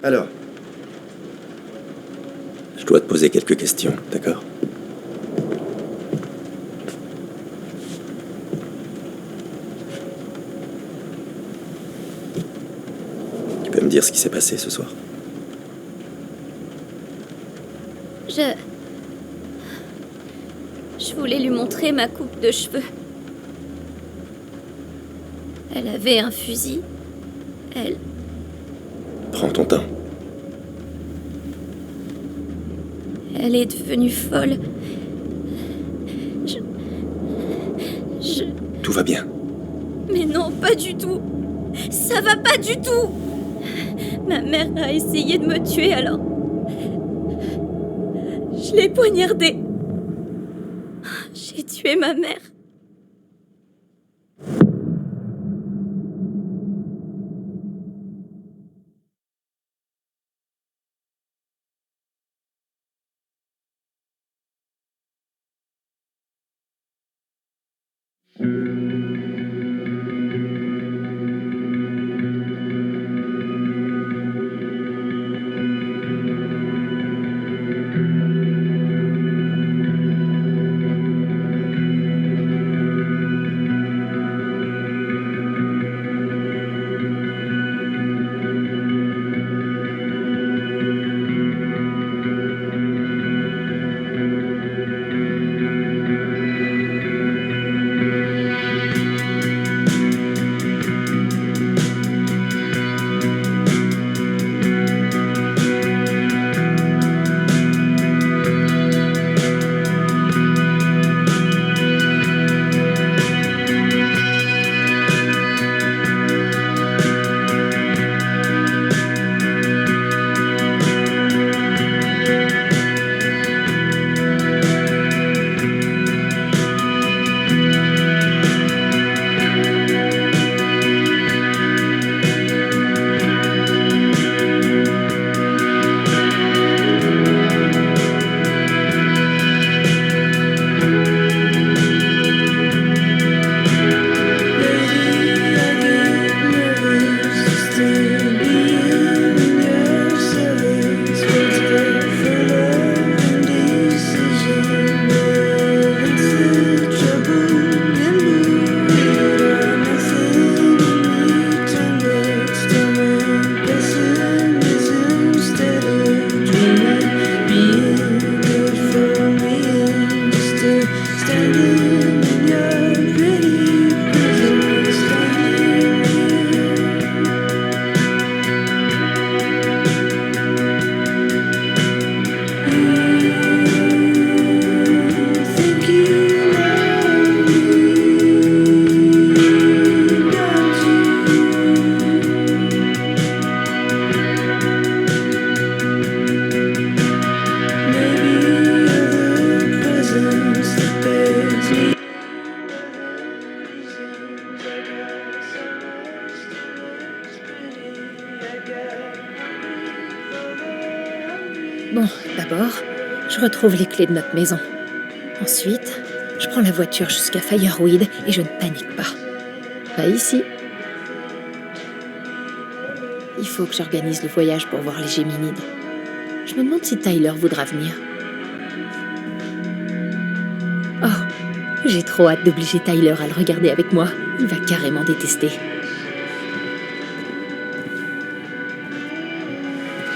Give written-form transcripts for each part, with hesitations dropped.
Alors, je dois te poser quelques questions, d'accord? Tu peux me dire ce qui s'est passé ce soir? Je voulais lui montrer ma coupe de cheveux. Elle avait un fusil. Prends ton temps. Elle est devenue folle. Tout va bien. Mais non, pas du tout. Ça va pas du tout. Ma mère a essayé de me tuer alors. Je l'ai poignardée. J'ai tué ma mère. Bon, d'abord, je retrouve les clés de notre maison. Ensuite, je prends la voiture jusqu'à Fireweed et je ne panique pas. Pas ici. Il faut que j'organise le voyage pour voir les Géminides. Je me demande si Tyler voudra venir. Oh, j'ai trop hâte d'obliger Tyler à le regarder avec moi. Il va carrément détester.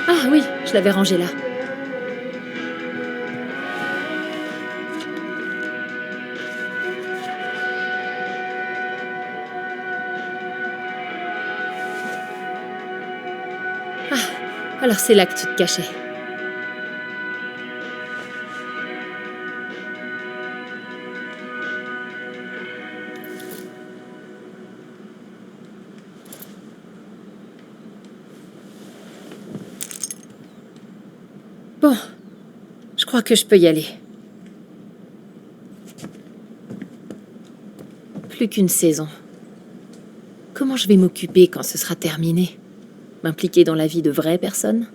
Ah oui, je l'avais rangé là. Ah, alors c'est là que tu te cachais. Bon, je crois que je peux y aller. Plus qu'une saison. Comment je vais m'occuper quand ce sera terminé? M'impliquer dans la vie de vraies personnes?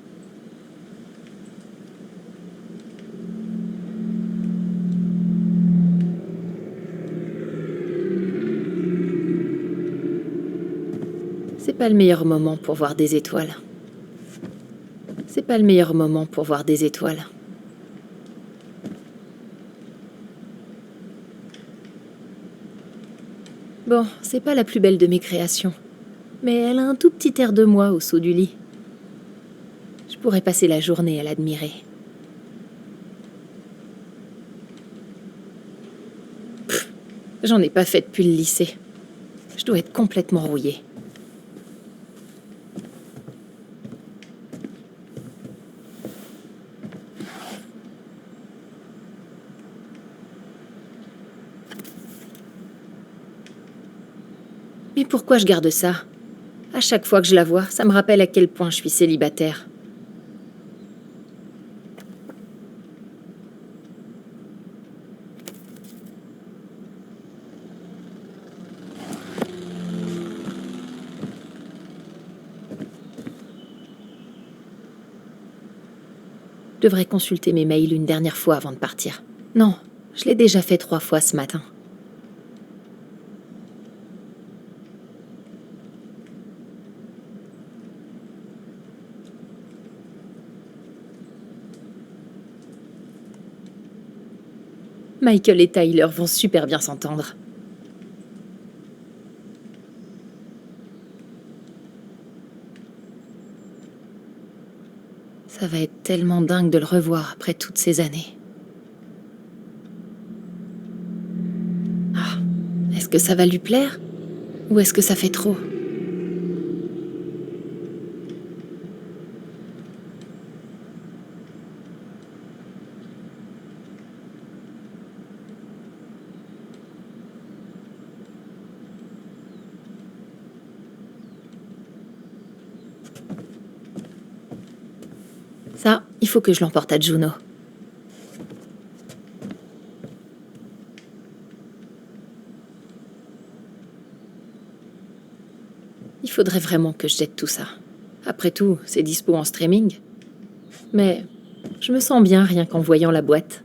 C'est pas le meilleur moment pour voir des étoiles. c'est pas le meilleur moment pour voir des étoiles. Bon, c'est pas la plus belle de mes créations, mais elle a un tout petit air de moi au saut du lit. Je pourrais passer la journée à l'admirer. J'en ai pas fait depuis le lycée. Je dois être complètement rouillée. Mais pourquoi je garde ça? À chaque fois que je la vois, ça me rappelle à quel point je suis célibataire. Je devrais consulter mes mails une dernière fois avant de partir. Non, je l'ai déjà fait 3 fois ce matin. Michael et Tyler vont super bien s'entendre. Ça va être tellement dingue de le revoir après toutes ces années. Ah, est-ce que ça va lui plaire? Ou est-ce que ça fait trop? Ça, il faut que je l'emporte à Juno. Il faudrait vraiment que je jette tout ça. Après tout, c'est dispo en streaming. Mais je me sens bien rien qu'en voyant la boîte.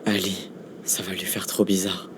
Ali, ça va lui faire trop bizarre.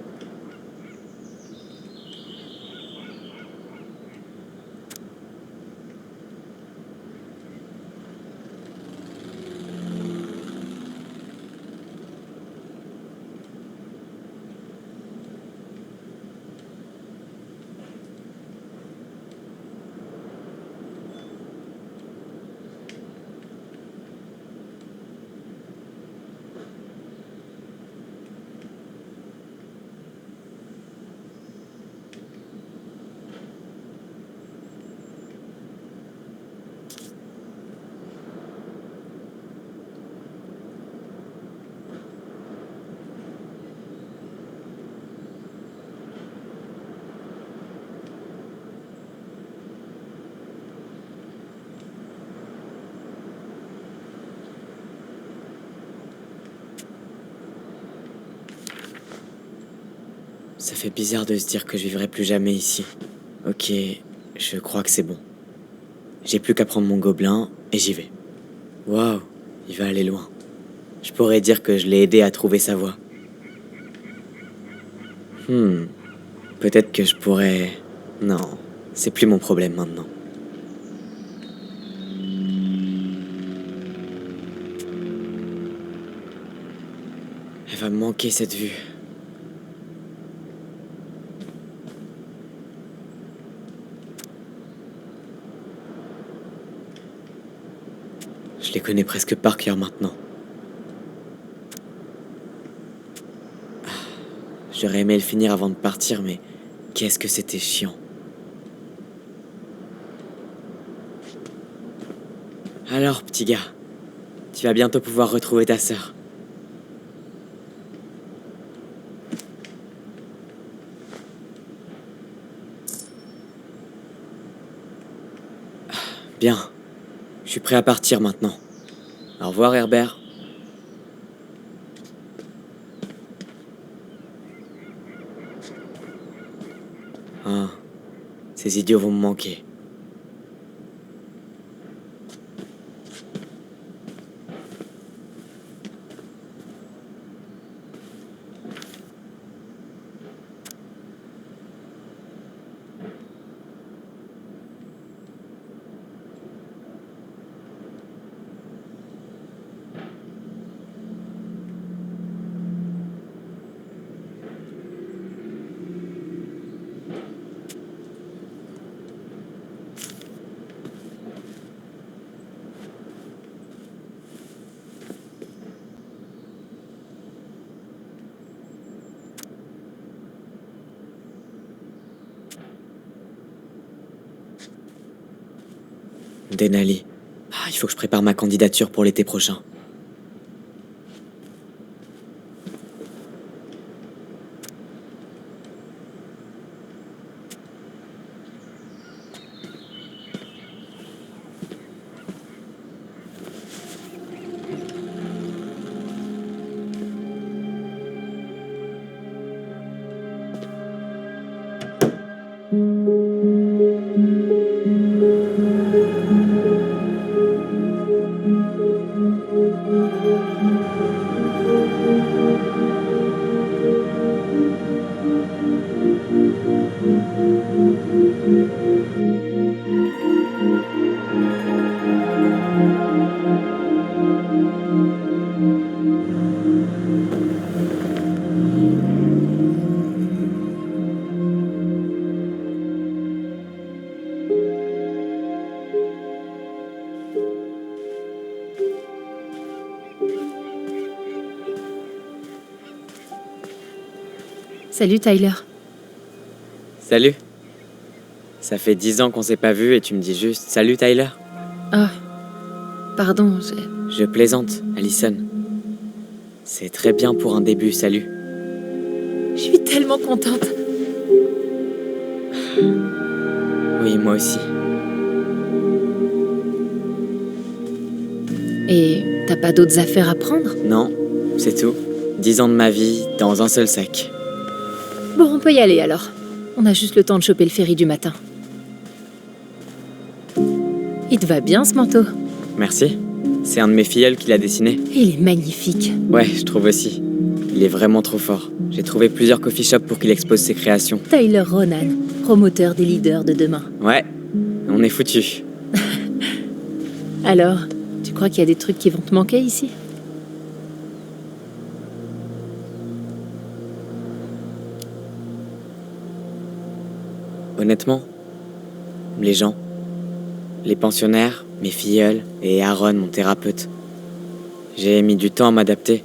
Ça fait bizarre de se dire que je vivrai plus jamais ici. Ok, je crois que c'est bon. J'ai plus qu'à prendre mon gobelin et j'y vais. Waouh, il va aller loin. Je pourrais dire que je l'ai aidé à trouver sa voie. Peut-être que je pourrais... Non, c'est plus mon problème maintenant. Elle va me manquer cette vue. Je les connais presque par cœur maintenant. J'aurais aimé le finir avant de partir, mais qu'est-ce que c'était chiant. Alors, petit gars, tu vas bientôt pouvoir retrouver ta sœur. Bien, je suis prêt à partir maintenant. Au revoir, Herbert. Ah, ces idiots vont me manquer. Denali. Ah, il faut que je prépare ma candidature pour l'été prochain. Salut Tyler. Salut. Ça fait 10 ans qu'on s'est pas vu et tu me dis juste « Salut Tyler ». Ah, pardon, Je plaisante, Allison. C'est très bien pour un début, salut. je suis tellement contente. Oui, moi aussi. Et t'as pas d'autres affaires à prendre? Non, c'est tout. 10 ans de ma vie dans un seul sac. Bon, on peut y aller alors. On a juste le temps de choper le ferry du matin. Il te va bien ce manteau? Merci. C'est un de mes filleuls qui l'a dessiné. Il est magnifique. Ouais, je trouve aussi. Il est vraiment trop fort. J'ai trouvé plusieurs coffee shops pour qu'il expose ses créations. Tyler Ronan, promoteur des leaders de demain. Ouais, on est foutus. Alors, tu crois qu'il y a des trucs qui vont te manquer ici? Honnêtement, les gens, les pensionnaires, mes filleuls et Aaron, mon thérapeute. J'ai mis du temps à m'adapter.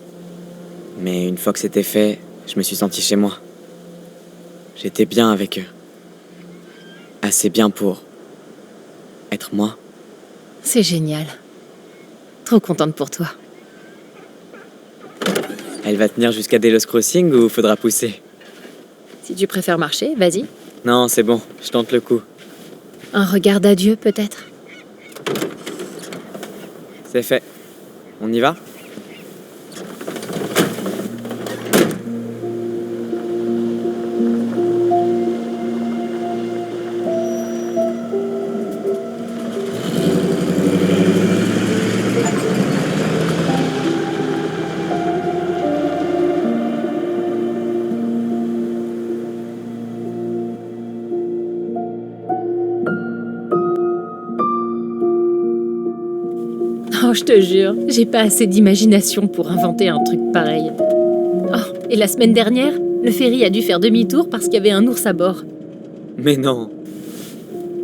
Mais une fois que c'était fait, je me suis senti chez moi. J'étais bien avec eux. Assez bien pour être moi. C'est génial. Trop contente pour toi. Elle va tenir jusqu'à Delos Crossing ou faudra pousser? Si tu préfères marcher, vas-y. Non, c'est bon, je tente le coup. Un regard d'adieu, peut-être? C'est fait. On y va? Oh, je te jure, j'ai pas assez d'imagination pour inventer un truc pareil. Oh, et la semaine dernière, le ferry a dû faire demi-tour parce qu'il y avait un ours à bord. Mais non.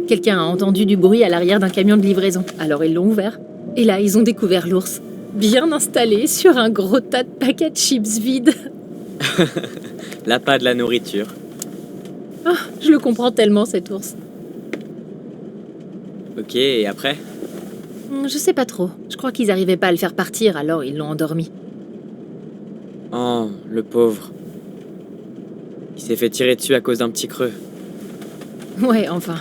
Quelqu'un a entendu du bruit à l'arrière d'un camion de livraison, alors ils l'ont ouvert. Et là, ils ont découvert l'ours, bien installé sur un gros tas de paquets de chips vides. L'appât de la nourriture. Oh, je le comprends tellement, cet ours. Ok, et après? Je sais pas trop. Je crois qu'ils arrivaient pas à le faire partir, alors ils l'ont endormi. Oh, le pauvre. Il s'est fait tirer dessus à cause d'un petit creux. Ouais, enfin,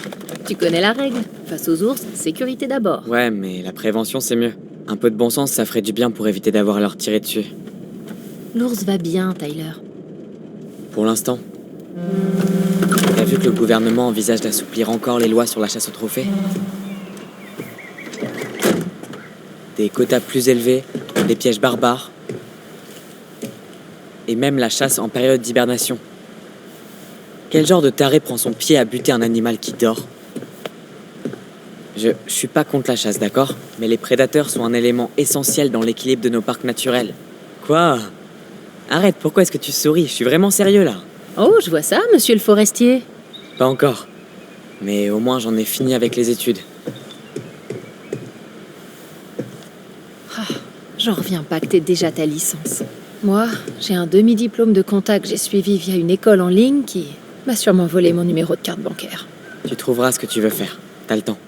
tu connais la règle. Face aux ours, sécurité d'abord. Ouais, mais la prévention, c'est mieux. Un peu de bon sens, ça ferait du bien pour éviter d'avoir à leur tirer dessus. L'ours va bien, Tyler. Pour l'instant. T'as vu que le gouvernement envisage d'assouplir encore les lois sur la chasse aux trophées? Des quotas plus élevés, des pièges barbares, et même la chasse en période d'hibernation. Quel genre de taré prend son pied à buter un animal qui dort? Je suis pas contre la chasse, d'accord? Mais les prédateurs sont un élément essentiel dans l'équilibre de nos parcs naturels. Quoi? Arrête, pourquoi est-ce que tu souris? Je suis vraiment sérieux là. Oh, je vois ça, monsieur le forestier. Pas encore. Mais au moins j'en ai fini avec les études. J'en reviens pas que t'aies déjà ta licence. Moi, j'ai un demi-diplôme de compta que j'ai suivi via une école en ligne qui m'a sûrement volé mon numéro de carte bancaire. Tu trouveras ce que tu veux faire. T'as le temps.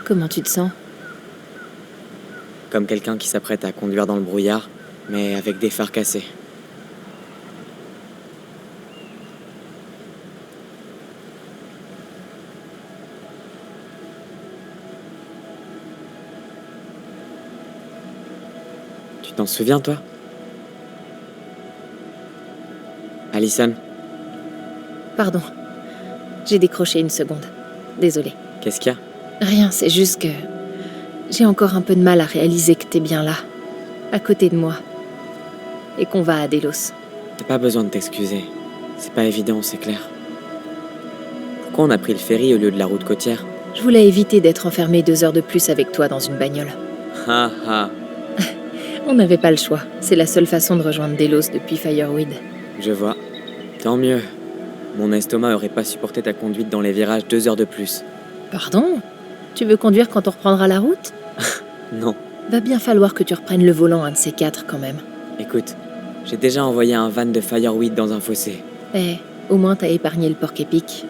Comment tu te sens? Comme quelqu'un qui s'apprête à conduire dans le brouillard, mais avec des phares cassés. Tu t'en souviens, toi? Allison, Pardon. J'ai décroché une seconde. Désolée. qu'est-ce qu'il y a? Rien, c'est juste que... j'ai encore un peu de mal à réaliser que t'es bien là, à côté de moi, et qu'on va à Delos. T'as pas besoin de t'excuser. C'est pas évident, c'est clair. Pourquoi on a pris le ferry au lieu de la route côtière? Je voulais éviter d'être enfermée 2 heures de plus avec toi dans une bagnole. Ha ha, On n'avait pas le choix. C'est la seule façon de rejoindre Delos depuis Fireweed. je vois. Tant mieux. Mon estomac aurait pas supporté ta conduite dans les virages 2 heures de plus. Pardon? Tu veux conduire quand on reprendra la route? Non. Va bien falloir que tu reprennes le volant un de ces 4 quand même. Écoute, j'ai déjà envoyé un van de Fireweed dans un fossé. Eh, au moins t'as épargné le porc-épic.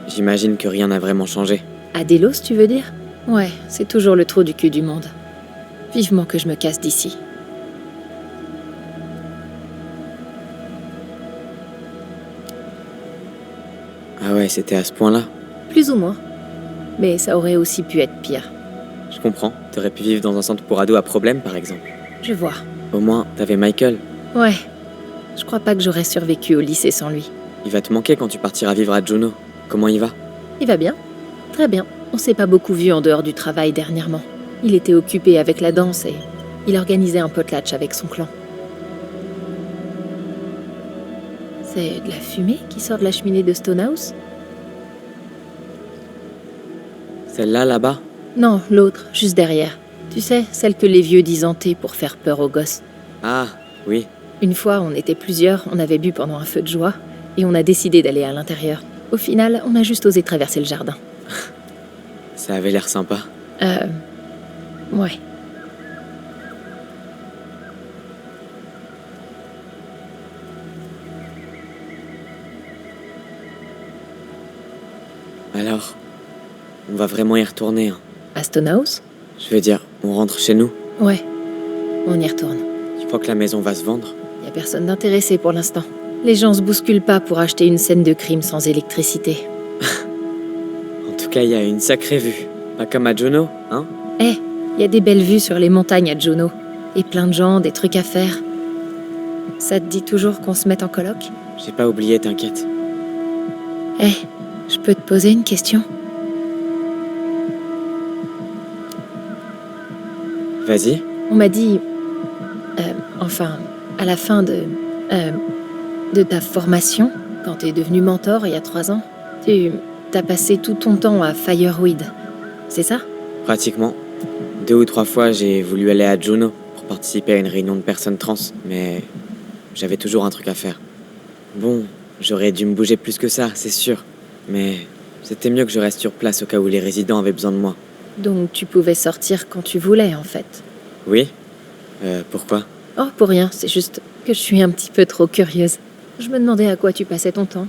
J'imagine que rien n'a vraiment changé. À Delos, tu veux dire? Ouais, c'est toujours le trou du cul du monde. Vivement que je me casse d'ici. Ah ouais, c'était à ce point-là? Plus ou moins. Mais ça aurait aussi pu être pire. Je comprends. T'aurais pu vivre dans un centre pour ados à problème, par exemple. Je vois. Au moins, t'avais Michael. Ouais. Je crois pas que j'aurais survécu au lycée sans lui. Il va te manquer quand tu partiras vivre à Juneau. Comment il va? Il va bien. Très bien. On s'est pas beaucoup vu en dehors du travail dernièrement. Il était occupé avec la danse et il organisait un potlatch avec son clan. C'est de la fumée qui sort de la cheminée de Stonehouse? Celle-là, là-bas? Non, l'autre, juste derrière. Tu sais, celle que les vieux disent hantée pour faire peur aux gosses. Ah, oui. Une fois, on était plusieurs, on avait bu pendant un feu de joie, et on a décidé d'aller à l'intérieur. Au final, on a juste osé traverser le jardin. Ça avait l'air sympa. Ouais. Alors, on va vraiment y retourner, hein. À Stonehouse? Je veux dire, on rentre chez nous. Ouais. On y retourne. Tu crois que la maison va se vendre? Y a personne d'intéressé pour l'instant. Les gens se bousculent pas pour acheter une scène de crime sans électricité. En tout cas, il y a une sacrée vue. Pas comme à Juneau, hein? Eh, y a des belles vues sur les montagnes à Juneau. Et plein de gens, des trucs à faire. Ça te dit toujours qu'on se mette en coloc? J'ai pas oublié, t'inquiète. Eh, je peux te poser une question? Vas-y. On m'a dit... enfin, à la fin de ta formation, quand t'es devenu mentor il y a 3 ans, t'as passé tout ton temps à Fireweed. C'est ça? Pratiquement. 2 ou 3 fois, j'ai voulu aller à Juneau pour participer à une réunion de personnes trans, mais j'avais toujours un truc à faire. Bon, j'aurais dû me bouger plus que ça, c'est sûr, mais c'était mieux que je reste sur place au cas où les résidents avaient besoin de moi. Donc tu pouvais sortir quand tu voulais, en fait. Oui? Pourquoi? Oh, pour rien, c'est juste que je suis un petit peu trop curieuse. Je me demandais à quoi tu passais ton temps.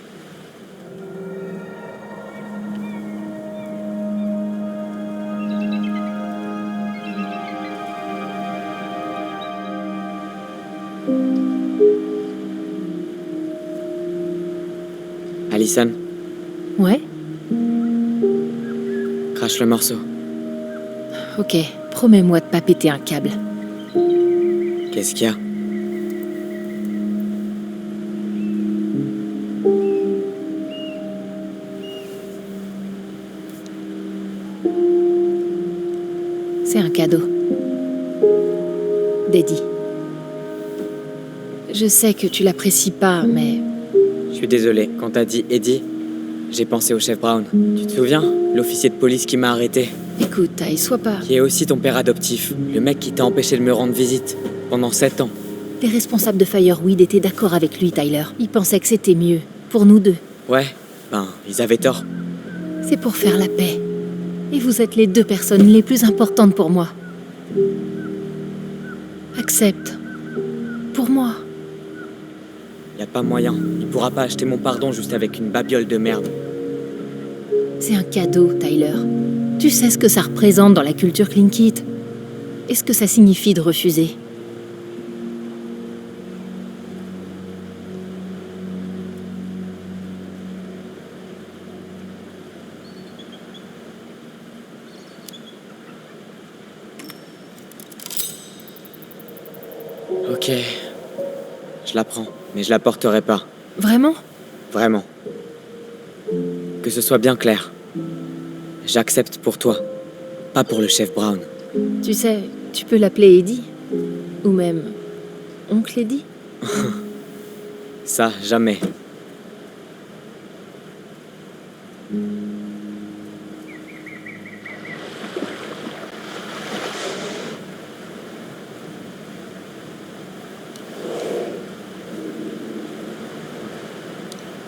Allison, Ouais? crache le morceau. Ok, promets-moi de pas péter un câble. Qu'est-ce qu'il y a? C'est un cadeau. d'Eddie. Je sais que tu l'apprécies pas, mais... Je suis désolé, quand t'as dit Eddie, j'ai pensé au chef Brown. Tu te souviens? L'officier de police qui m'a arrêté. Écoute, Ty, sois pas... Qui est aussi ton père adoptif. Le mec qui t'a empêché de me rendre visite. Pendant 7 ans. Les responsables de Fireweed étaient d'accord avec lui, Tyler. Ils pensaient que c'était mieux. Pour nous deux. Ouais, ben, ils avaient tort. C'est pour faire la paix. Et vous êtes les 2 personnes les plus importantes pour moi. Accepte. Pour moi. Y a pas moyen. Il pourra pas acheter mon pardon juste avec une babiole de merde. C'est un cadeau, Tyler. Tu sais ce que ça représente dans la culture Tlingit. Et ce que ça signifie de refuser. Ok. Je la prends, mais je la porterai pas. Vraiment? Vraiment. Que ce soit bien clair. J'accepte pour toi, pas pour le chef Brown. Tu sais, tu peux l'appeler Eddie. Ou même Oncle Eddie. Ça, jamais.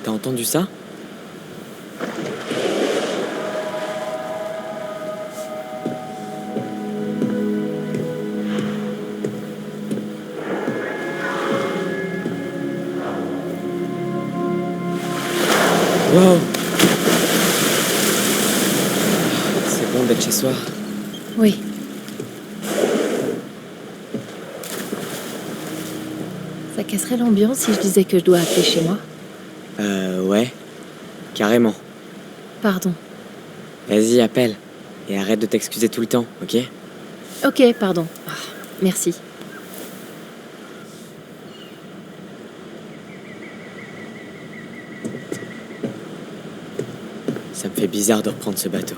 T'as entendu ça? Wow! C'est bon d'être chez soi. Oui. Ça casserait l'ambiance si je disais que je dois appeler chez moi. Ouais. Carrément. Pardon. Vas-y, appelle. Et arrête de t'excuser tout le temps, ok? Ok, pardon. Ah, merci. Ça me fait bizarre de reprendre ce bateau.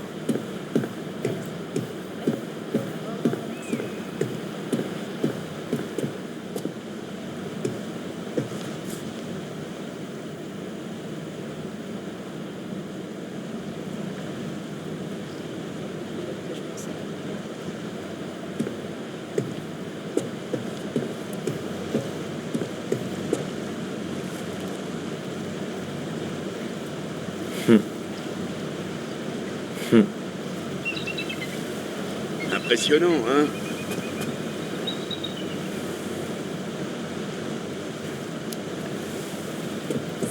Impressionnant, hein?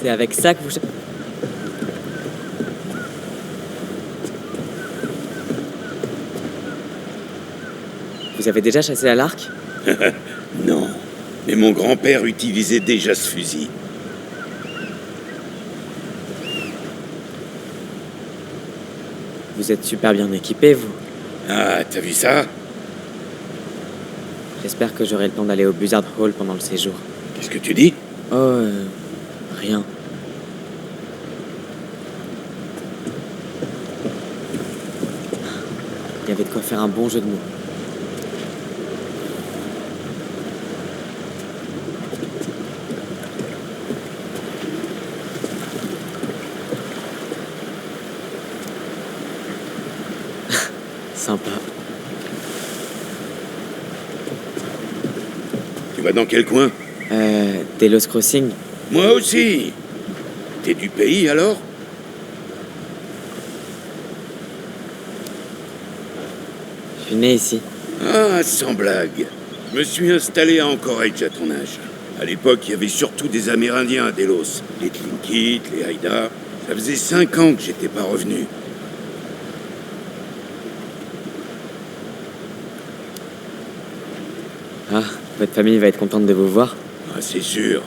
C'est avec ça que vous... Vous avez déjà chassé à l'arc? Non, mais mon grand-père utilisait déjà ce fusil. Vous êtes super bien équipé, vous. Ah, t'as vu ça? J'espère que j'aurai le temps d'aller au Buzzard Hall pendant le séjour. Qu'est-ce que tu dis? Oh, rien. Il y avait de quoi faire un bon jeu de mots. Sympa. Tu vas dans quel coin? Delos Crossing. Moi aussi. T'es du pays, alors? Je suis né ici. Ah, sans blague. Je me suis installé à Anchorage à ton âge. À l'époque, il y avait surtout des Amérindiens à Delos. Les Tlingits, les Haïda. Ça faisait 5 ans que j'étais pas revenu. Ah, votre famille va être contente de vous voir. Ah, c'est sûr.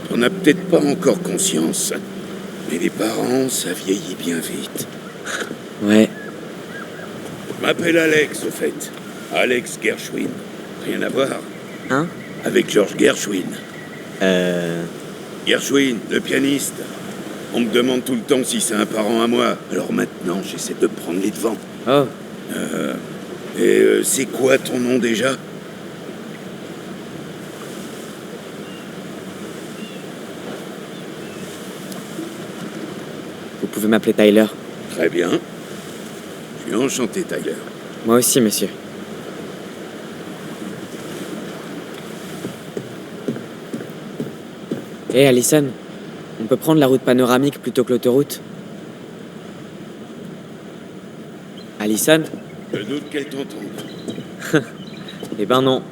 T'en as peut-être pas encore conscience. Mais les parents, ça vieillit bien vite. Ouais. Je m'appelle Alex, au fait. Alex Gershwin. Rien à voir. Hein? Avec George Gershwin. Gershwin, le pianiste. On me demande tout le temps si c'est un parent à moi. Alors maintenant, j'essaie de prendre les devants. Oh, C'est quoi ton nom déjà? vous pouvez m'appeler Tyler. Très bien. Je suis enchanté, Tyler. Moi aussi, monsieur. Hé, Allison, on peut prendre la route panoramique plutôt que l'autoroute? Allison? Je doute qu'elle t'entende. Eh ben non.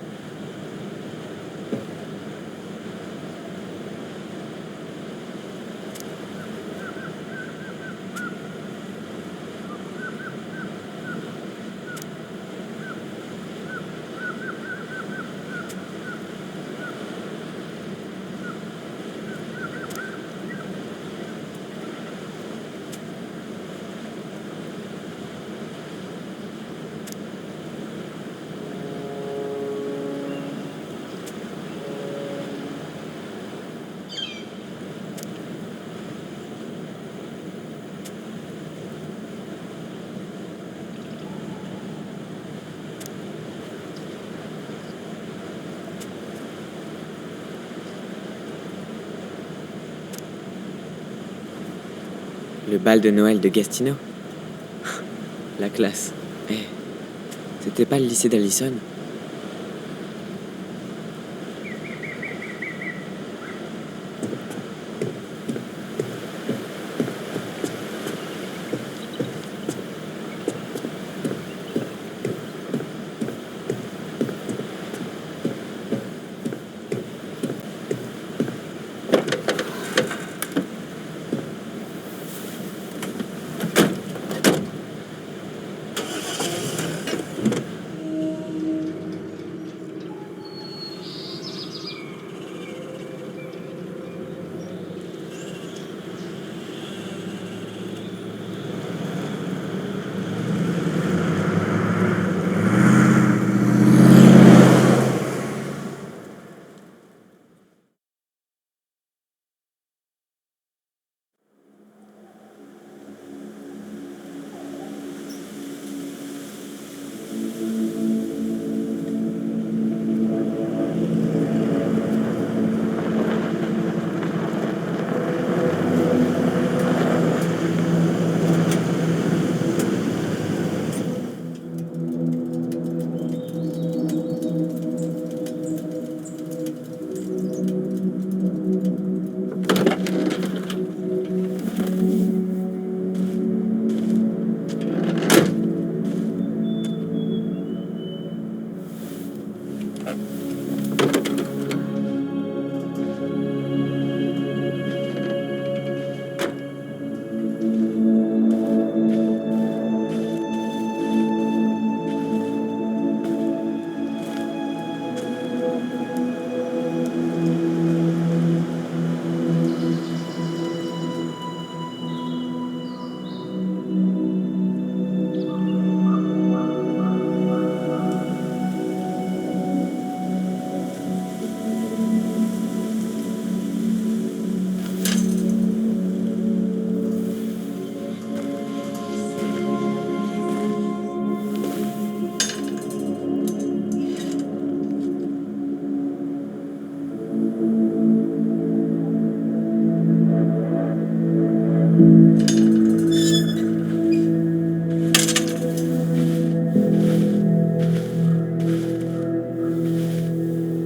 Le bal de Noël de Gastino. La classe. Eh, c'était pas le lycée d'Allison?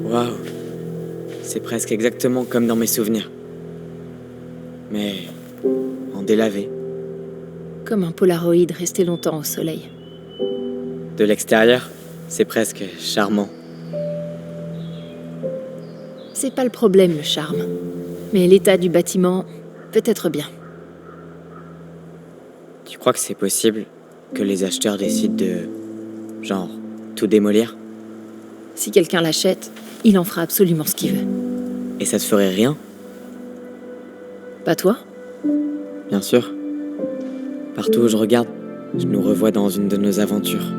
Waouh, c'est presque exactement comme dans mes souvenirs. Mais en délavé. Comme un Polaroid resté longtemps au soleil. De l'extérieur, c'est presque charmant. C'est pas le problème, le charme. Mais l'état du bâtiment, peut-être bien. Tu crois que c'est possible que les acheteurs décident de... genre, tout démolir? Si quelqu'un l'achète, il en fera absolument ce qu'il veut. Et ça te ferait rien? Pas toi? Bien sûr. Partout où je regarde, je nous revois dans une de nos aventures.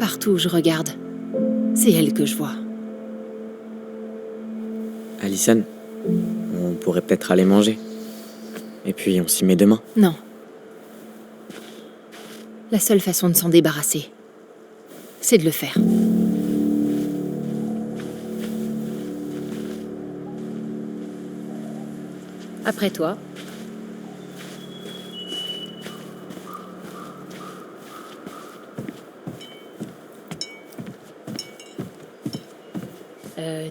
Partout où je regarde, c'est elle que je vois. Allison, on pourrait peut-être aller manger. Et puis on s'y met demain. Non. La seule façon de s'en débarrasser, c'est de le faire. Après toi.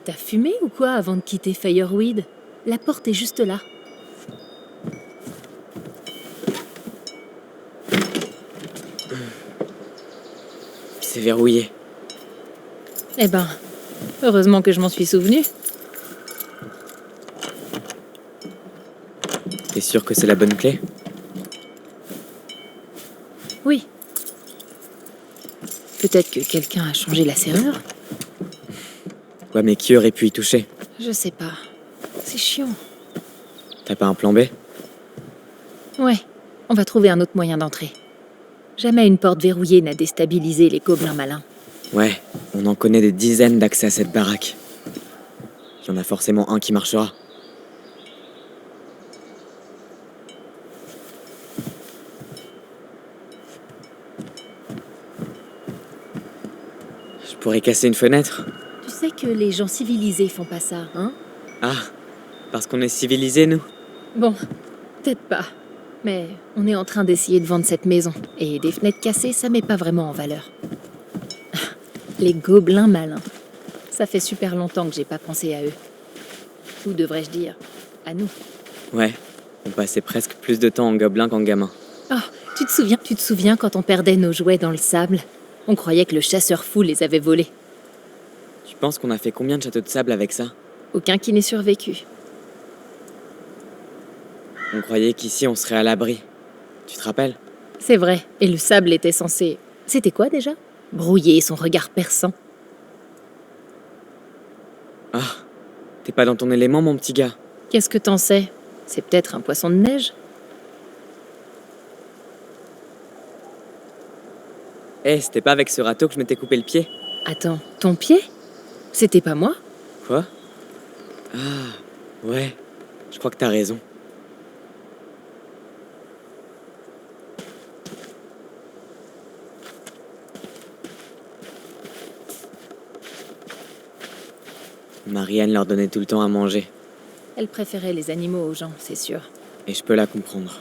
T'as fumé ou quoi avant de quitter Fireweed? La porte est juste là. C'est verrouillé. Eh ben, heureusement que je m'en suis souvenu. T'es sûr que c'est la bonne clé? Oui. Peut-être que quelqu'un a changé la serrure? Ouais, mais qui aurait pu y toucher? Je sais pas. C'est chiant. T'as pas un plan B? Ouais, on va trouver un autre moyen d'entrer. Jamais une porte verrouillée n'a déstabilisé les gobelins malins. Ouais, on en connaît des dizaines d'accès à cette baraque. Il y en a forcément un qui marchera. Je pourrais casser une fenêtre. Tu sais que les gens civilisés font pas ça, hein? Ah, parce qu'on est civilisés, nous? Bon, Peut-être pas. Mais on est en train d'essayer de vendre cette maison. Et des fenêtres cassées, ça met pas vraiment en valeur. Les gobelins malins. Ça fait super longtemps que j'ai pas pensé à eux. Ou devrais-je dire, à nous. Ouais, on passait presque plus de temps en gobelin qu'en gamin. Oh, tu te souviens quand on perdait nos jouets dans le sable? On croyait que le chasseur fou les avait volés. Tu penses qu'on a fait combien de châteaux de sable avec ça? Aucun qui n'ait survécu. On croyait qu'ici on serait à l'abri. Tu te rappelles? C'est vrai, et le sable était censé... C'était quoi déjà? Brouiller son regard perçant. Ah, t'es pas dans ton élément, mon petit gars. Qu'est-ce que t'en sais? C'est peut-être un poisson de neige? C'était pas avec ce râteau que je m'étais coupé le pied? Attends, ton pied? C'était pas moi? Quoi? Ah, ouais, je crois que t'as raison. Marianne leur donnait tout le temps à manger, Elle préférait les animaux aux gens, c'est sûr. et je peux la comprendre.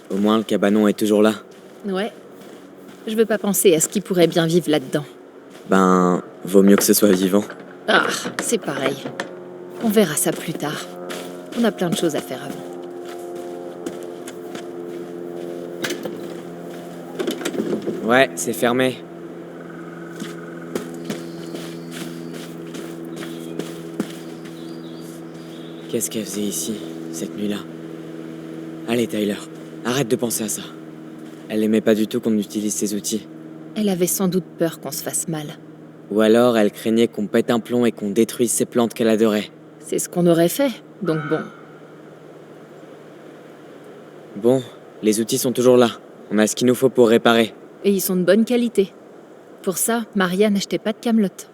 Au moins, le cabanon est toujours là. Ouais. Je veux pas penser à ce qui pourrait bien vivre là-dedans. Ben, vaut mieux que ce soit vivant. Ah, c'est pareil. On verra ça plus tard. On a plein de choses à faire avant. Ouais, c'est fermé. Qu'est-ce qu'elle faisait ici, cette nuit-là? Allez, Tyler, arrête de penser à ça. Elle aimait pas du tout qu'on utilise ces outils. Elle avait sans doute peur qu'on se fasse mal. Ou alors, elle craignait qu'on pète un plomb et qu'on détruise ces plantes qu'elle adorait. C'est ce qu'on aurait fait, donc bon. Bon, les outils sont toujours là. On a ce qu'il nous faut pour réparer. Et ils sont de bonne qualité. Pour ça, Maria n'achetait pas de camelote.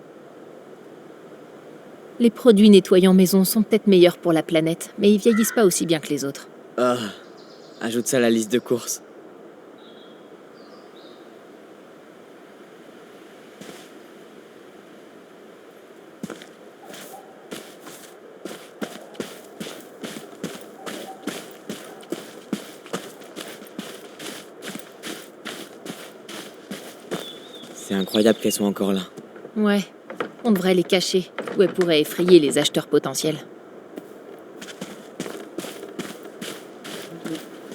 Les produits nettoyants maison sont peut-être meilleurs pour la planète, mais ils vieillissent pas aussi bien que les autres. Ah, ajoute ça à la liste de courses. C'est incroyable qu'elles soient encore là. Ouais, on devrait les cacher, ou elles pourraient effrayer les acheteurs potentiels.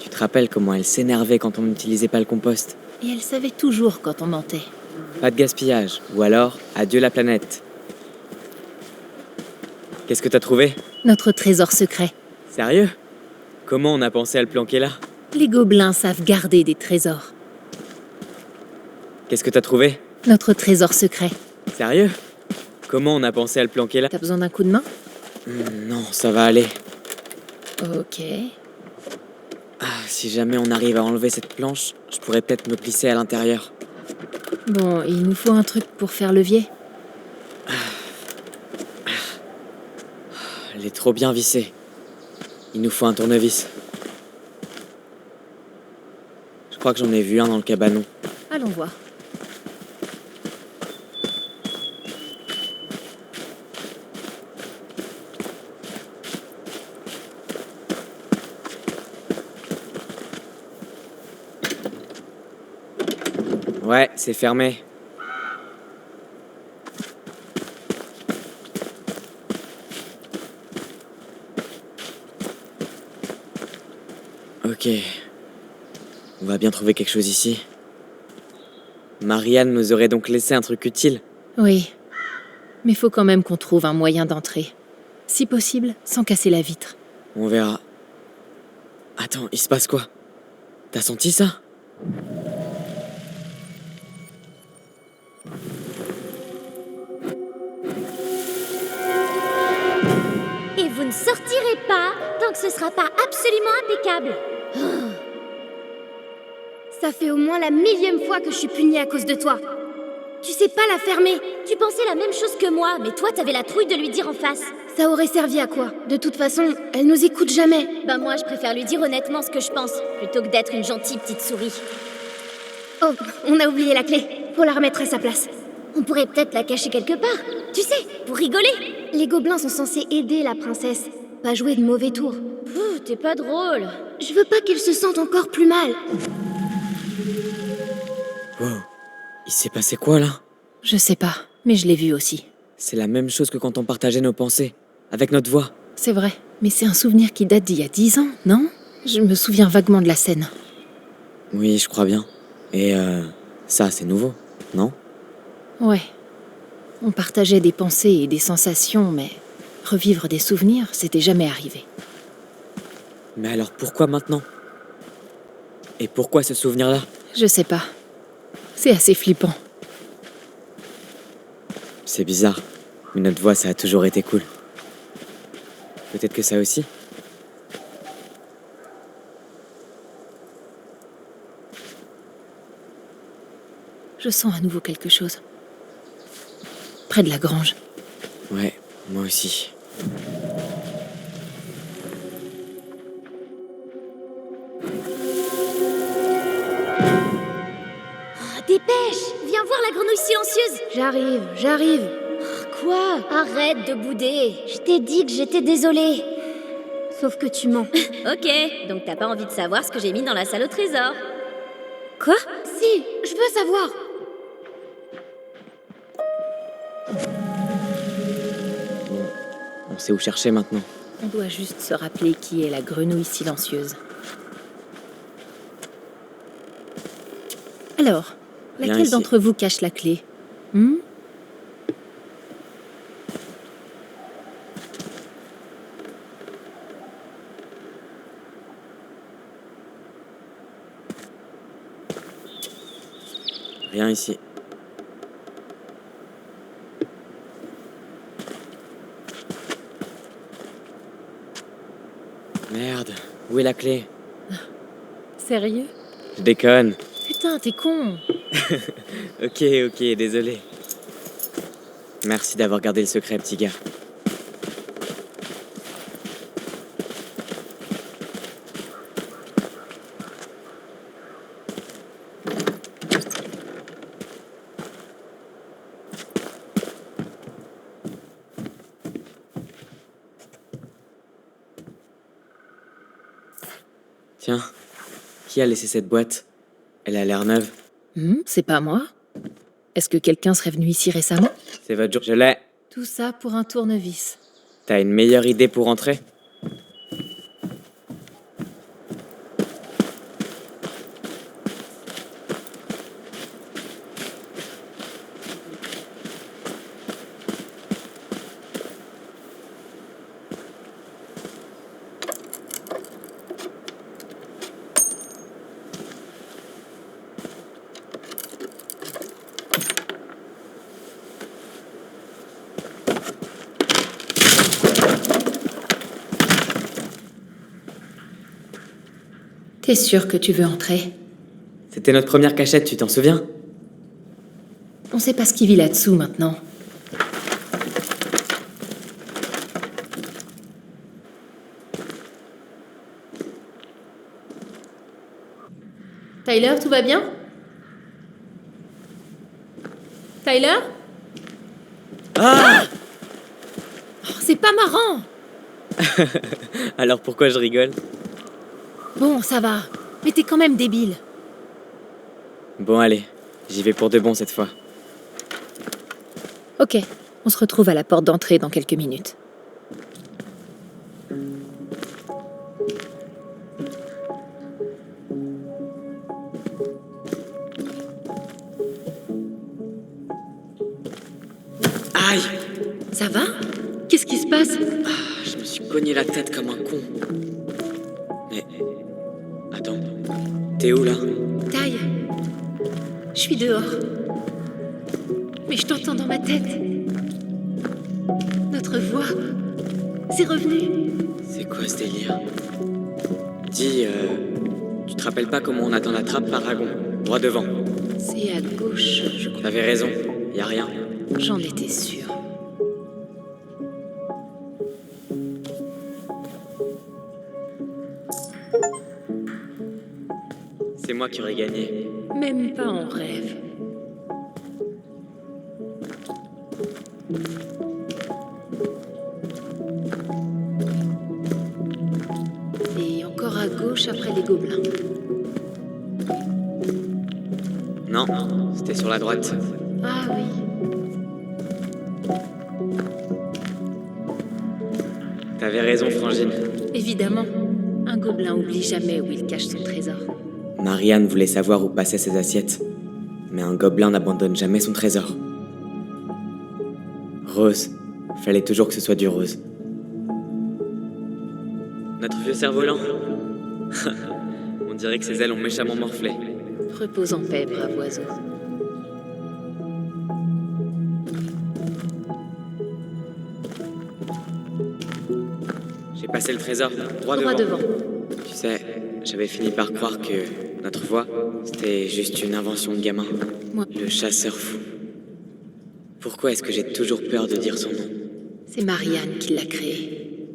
Tu te rappelles comment elle s'énervait quand on n'utilisait pas le compost? Et elles savaient toujours quand on mentait. Pas de gaspillage, ou alors adieu la planète. Qu'est-ce que t'as trouvé? Notre trésor secret. Sérieux? Comment on a pensé à le planquer là? Les gobelins savent garder des trésors. Qu'est-ce que t'as trouvé? Notre trésor secret. Sérieux? Comment on a pensé à le planquer là? T'as besoin d'un coup de main? Non, ça va aller. Ok. Ah, si jamais on arrive à enlever cette planche, je pourrais peut-être me glisser à l'intérieur. Bon, il nous faut un truc pour faire levier. Elle est trop bien vissée. Il nous faut un tournevis. Je crois que j'en ai vu un dans le cabanon. Allons voir. Ouais, c'est fermé. Ok. On va bien trouver quelque chose ici. Marianne nous aurait donc laissé un truc utile. Oui. Mais faut quand même qu'on trouve un moyen d'entrer. Si possible, sans casser la vitre. On verra. Attends, il se passe quoi? T'as senti ça? Et vous ne sortirez pas tant que ce sera pas absolument impeccable. Oh. Ça fait au moins la 1000e fois que je suis punie à cause de toi. Tu sais pas la fermer. Tu pensais la même chose que moi, mais toi, t'avais la trouille de lui dire en face. Ça aurait servi à quoi? De toute façon, elle nous écoute jamais. Bah moi, je préfère lui dire honnêtement ce que je pense, plutôt que d'être une gentille petite souris. Oh, on a oublié la clé. Faut la remettre à sa place. On pourrait peut-être la cacher quelque part, tu sais, pour rigoler. Les gobelins sont censés aider la princesse, pas jouer de mauvais tours. Ouh, t'es pas drôle. Je veux pas qu'elle se sente encore plus mal. Wow. Il s'est passé quoi là? Je sais pas, mais je l'ai vu aussi. C'est la même chose que quand on partageait nos pensées, avec notre voix. C'est vrai, mais c'est un souvenir qui date d'il y a 10 ans, non? Je me souviens vaguement de la scène. Oui, je crois bien. Et ça, c'est nouveau, non? Ouais. On partageait des pensées et des sensations, mais revivre des souvenirs, c'était jamais arrivé. Mais alors pourquoi maintenant? Et pourquoi ce souvenir-là? Je sais pas. C'est assez flippant. C'est bizarre, mais notre voix, ça a toujours été cool. Peut-être que ça aussi? Je sens à nouveau quelque chose. Près de la grange. Ouais, moi aussi. Oh, dépêche, viens voir la grenouille silencieuse. J'arrive. Quoi? Arrête de bouder. Je t'ai dit que j'étais désolée. Sauf que tu mens. Ok, donc t'as pas envie de savoir ce que j'ai mis dans la salle au trésor. Quoi? Si, je veux savoir. On sait où chercher maintenant. On doit juste se rappeler qui est la grenouille silencieuse. Alors, Rien laquelle ici. d'entre vous cache la clé? Rien ici. Merde, où est la clé? Sérieux? Je déconne. Putain, t'es con! Ok, désolé. Merci d'avoir gardé le secret, petit gars. Tiens, qui a laissé cette boîte? Elle a l'air neuve. C'est pas moi? Est-ce que quelqu'un serait venu ici récemment? C'est votre jour. Je l'ai. Tout ça pour un tournevis. T'as une meilleure idée pour entrer? T'es sûr que tu veux entrer? C'était notre première cachette, tu t'en souviens? On sait pas ce qui vit là-dessous maintenant. Tyler, tout va bien? Tyler? Ah! Oh, c'est pas marrant! Alors pourquoi je rigole? Bon, ça va. Mais t'es quand même débile. Bon allez, j'y vais pour de bon cette fois. Ok, on se retrouve à la porte d'entrée dans quelques minutes. Aïe! Ça va? Qu'est-ce qui se passe? Je me suis cogné la tête comme un con. Mais... Attends, t'es où là? Taille. Je suis dehors. Mais je t'entends dans ma tête. Notre voix, c'est revenu. C'est quoi ce délire? Dis, te rappelles pas comment on atteint la trappe Paragon? Droit devant. C'est à gauche, je crois. T'avais raison, y a rien. J'en étais sûre. C'est moi qui aurais gagné. Même pas en rêve. Et encore à gauche après les gobelins. Non, c'était sur la droite. Ah oui. T'avais raison, Frangine. Évidemment. Un gobelin oublie jamais où il cache son trésor. Marianne voulait savoir où passaient ses assiettes. Mais un gobelin n'abandonne jamais son trésor. Rose. Fallait toujours que ce soit du rose. Notre vieux cerf-volant. On dirait que ses ailes ont méchamment morflé. Repose en paix, brave oiseau. J'ai passé le trésor, droit Droit devant. devant. Tu sais, j'avais fini par croire que notre voix, c'était juste une invention de gamin. Moi. Le chasseur fou. Pourquoi est-ce que j'ai toujours peur de dire son nom? C'est Marianne qui l'a créé.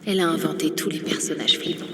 Elle a inventé tous les personnages flippants.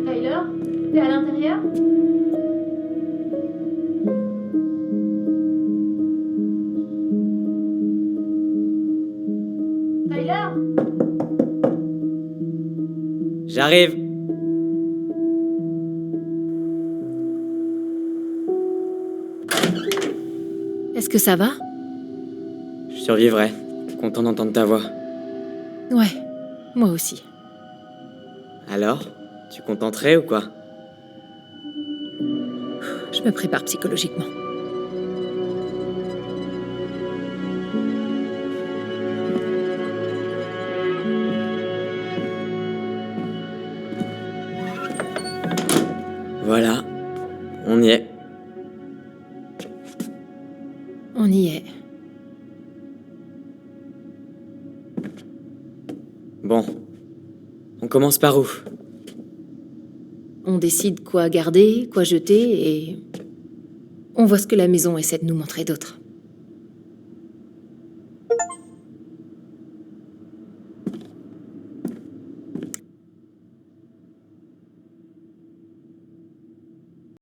Tyler, t'es à l'intérieur? Tyler? J'arrive! Est-ce que ça va? Je survivrai. Content d'entendre ta voix. Ouais, moi aussi. Alors, tu contenterais ou quoi? Je me prépare psychologiquement. Voilà, on y est. On y est. Bon, on commence par où? On décide quoi garder, quoi jeter, et on voit ce que la maison essaie de nous montrer d'autre.